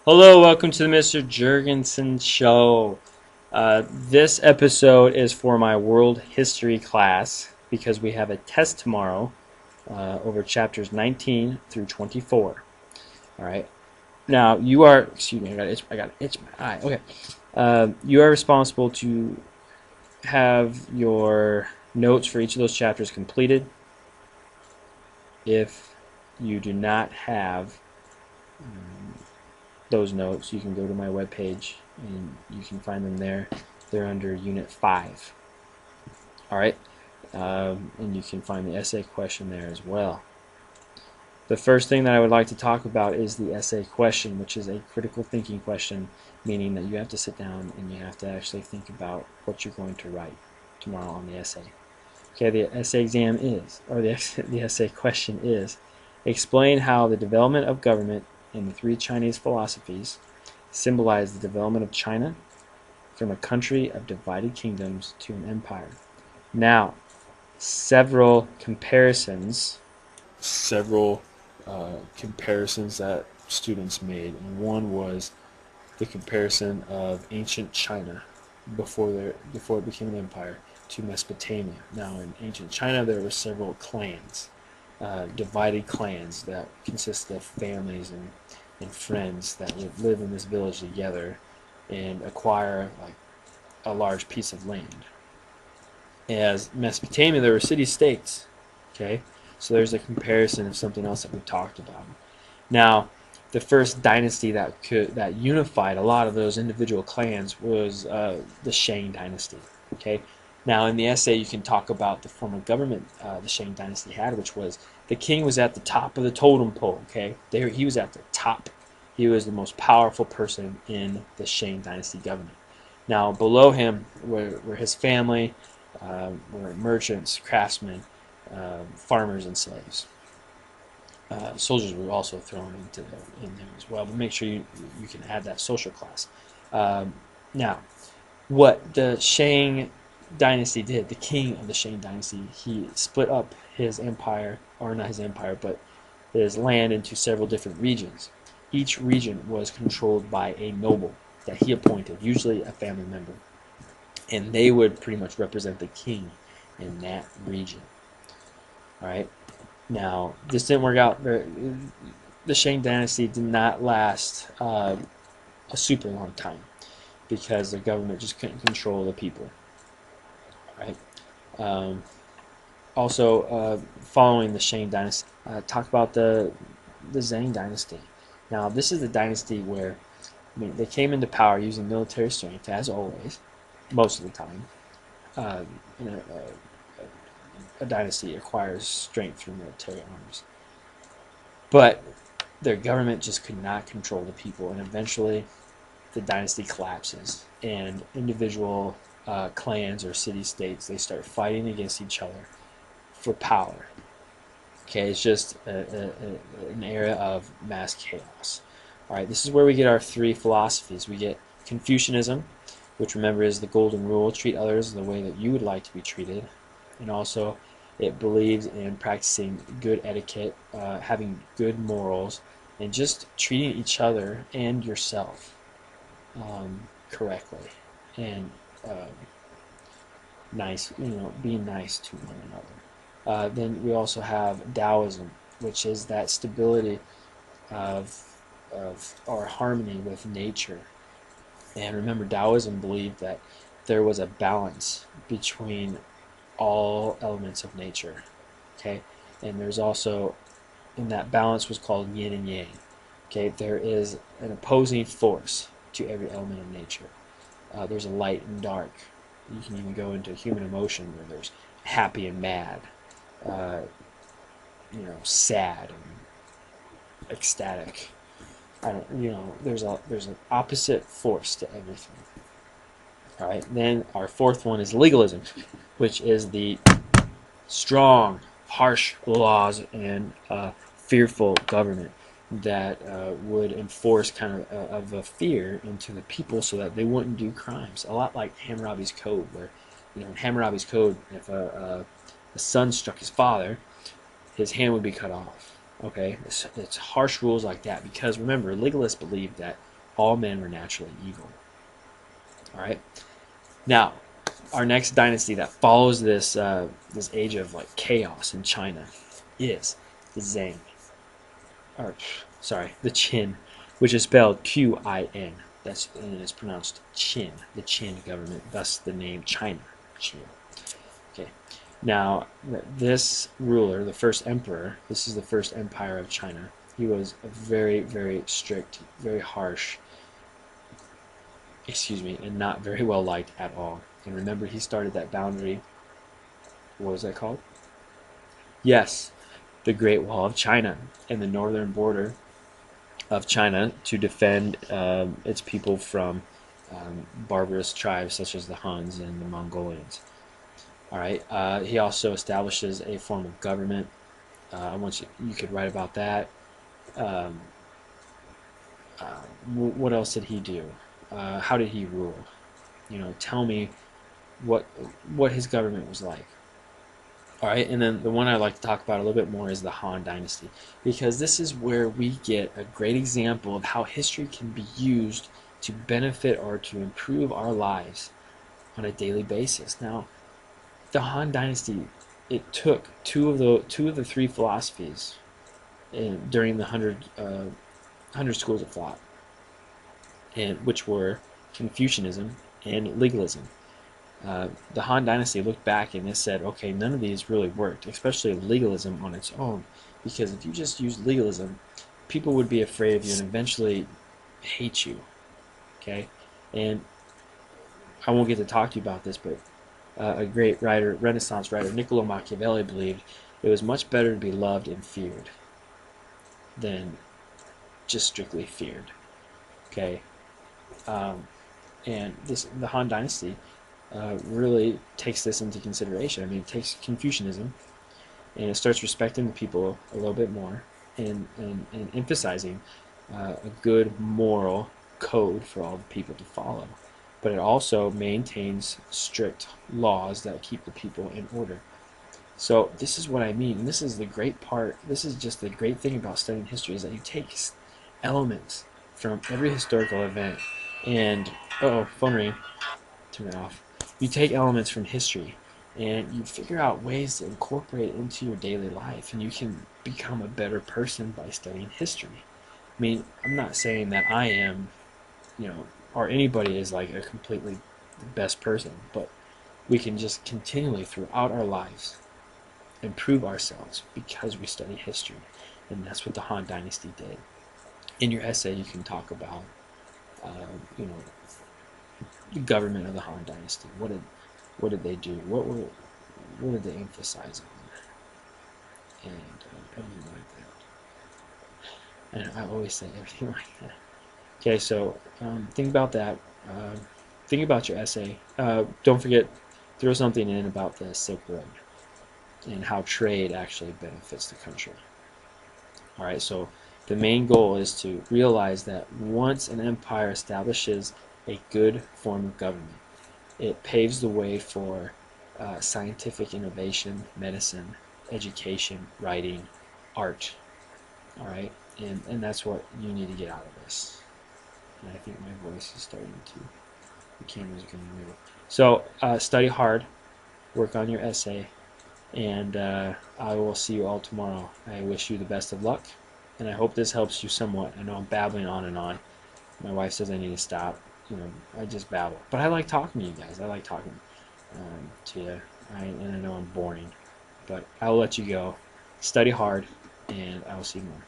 Hello, welcome to the Mr. Jurgensen Show. This episode is for my world history class because we have a test tomorrow over chapters 19 through 24. All right. Now you are. Excuse me. I got to itch my eye. Okay. You are responsible to have your notes for each of those chapters completed. If you do not have those notes, you can go to my webpage and you can find them there. They're under Unit 5. All right, and you can find the essay question there as well. The first thing that I would like to talk about is the essay question, which is a critical thinking question, meaning that you have to sit down and you have to actually think about what you're going to write tomorrow on the essay. Okay, the essay exam is, or the essay question is, explain how the development of government in the three Chinese philosophies symbolize the development of China from a country of divided kingdoms to an empire. Now, several comparisons that students made, and one was the comparison of ancient China before it became an empire to Mesopotamia. Now, in ancient China, there were several clans, divided clans that consisted of families and friends that would live in this village together and acquire like a large piece of land. As Mesopotamia, there were city-states. Okay, so there's a comparison of something else that we talked about. Now, the first dynasty that unified a lot of those individual clans was the Shang dynasty. Okay, now in the essay you can talk about the form of government the Shang dynasty had, which was the king was at the top of the totem pole. Okay, he was at the top. He was the most powerful person in the Shang dynasty government. Now below him were his family, were merchants, craftsmen, farmers, and slaves. Soldiers were also thrown in there as well, but make sure you can add that social class. Now, what the Shang dynasty did, the king of the Shang dynasty, he split up his empire, or not his empire, but his land into several different regions. Each region was controlled by a noble that he appointed, usually a family member, and they would pretty much represent the king in that region. All right. Now, this didn't work out. The Shang dynasty did not last a super long time because the government just couldn't control the people. All right. Also, following the Shang dynasty, talk about the Zhang dynasty. Now, this is the dynasty where they came into power using military strength, as always, most of the time. You know, a dynasty acquires strength through military arms. But their government just could not control the people, and eventually the dynasty collapses, and individual clans or city-states, they start fighting against each other for power. Okay, it's just an era of mass chaos. All right, this is where we get our three philosophies. We get Confucianism, which remember is the golden rule: treat others the way that you would like to be treated. And also, it believes in practicing good etiquette, having good morals, and just treating each other and yourself correctly, and nice, being nice to one another. Then we also have Taoism, which is that stability of or harmony with nature. And remember, Taoism believed that there was a balance between all elements of nature. Okay, and there's also, in that balance was called yin and yang. Okay, there is an opposing force to every element of nature. There's a light and dark. You can even go into human emotion where there's happy and mad, sad and ecstatic. There's an opposite force to everything. All right. Then our fourth one is legalism, which is the strong, harsh laws and fearful government that would enforce kind of a fear into the people so that they wouldn't do crimes. A lot like Hammurabi's Code, where in Hammurabi's Code, if a son struck his father, his hand would be cut off. Okay, it's harsh rules like that because remember, legalists believe that all men were naturally evil. All right. Now, our next dynasty that follows this age of like chaos in China is the Zhang, or sorry, the Qin, which is spelled Qin. And it's pronounced Qin, the Qin government. Thus the name China. Qin. Okay. Now, this ruler, the first emperor, this is the first empire of China. He was a very, very strict, very harsh, and not very well liked at all. And remember, he started that boundary. What was that called? Yes, the Great Wall of China and the northern border of China to defend its people from barbarous tribes such as the Huns and the Mongolians. All right. He also establishes a form of government. I want you could write about that. Um, what else did he do? How did he rule? Tell me what his government was like. All right, and then the one I'd like to talk about a little bit more is the Han Dynasty, because this is where we get a great example of how history can be used to benefit or to improve our lives on a daily basis. Now, the Han Dynasty, it took two of the three philosophies during the hundred schools of thought, and which were Confucianism and legalism. The Han Dynasty looked back and they said, okay, none of these really worked, especially legalism on its own, because if you just used legalism, people would be afraid of you and eventually hate you. Okay, and I won't get to talk to you about this, but a great writer, Renaissance writer, Niccolo Machiavelli, believed it was much better to be loved and feared than just strictly feared. Okay, and the Han Dynasty really takes this into consideration. I mean, it takes Confucianism and it starts respecting the people a little bit more and emphasizing a good moral code for all the people to follow. But it also maintains strict laws that keep the people in order. So this is what I mean. And this is the great part. This is just the great thing about studying history, is that you take elements from every historical event and phone ring. Turn it off. You take elements from history and you figure out ways to incorporate it into your daily life, and you can become a better person by studying history. I mean, I'm not saying that I am, or anybody is like a completely the best person, but we can just continually throughout our lives improve ourselves because we study history, and that's what the Han Dynasty did. In your essay, you can talk about, you know, the government of the Han Dynasty. What did they do? What did they emphasize on? And everything like that. And I always say everything like that. Okay, so think about that. Think about your essay. Don't forget, throw something in about the Silk Road and how trade actually benefits the country. All right, so the main goal is to realize that once an empire establishes a good form of government, it paves the way for scientific innovation, medicine, education, writing, art. All right, and that's what you need to get out of this. And I think my voice is starting to, the camera's going to move. So study hard, work on your essay, and I will see you all tomorrow. I wish you the best of luck, and I hope this helps you somewhat. I know I'm babbling on and on. My wife says I need to stop. I just babble. But I like talking to you guys. I like talking to you. And I know I'm boring. But I will let you go. Study hard, and I will see you more.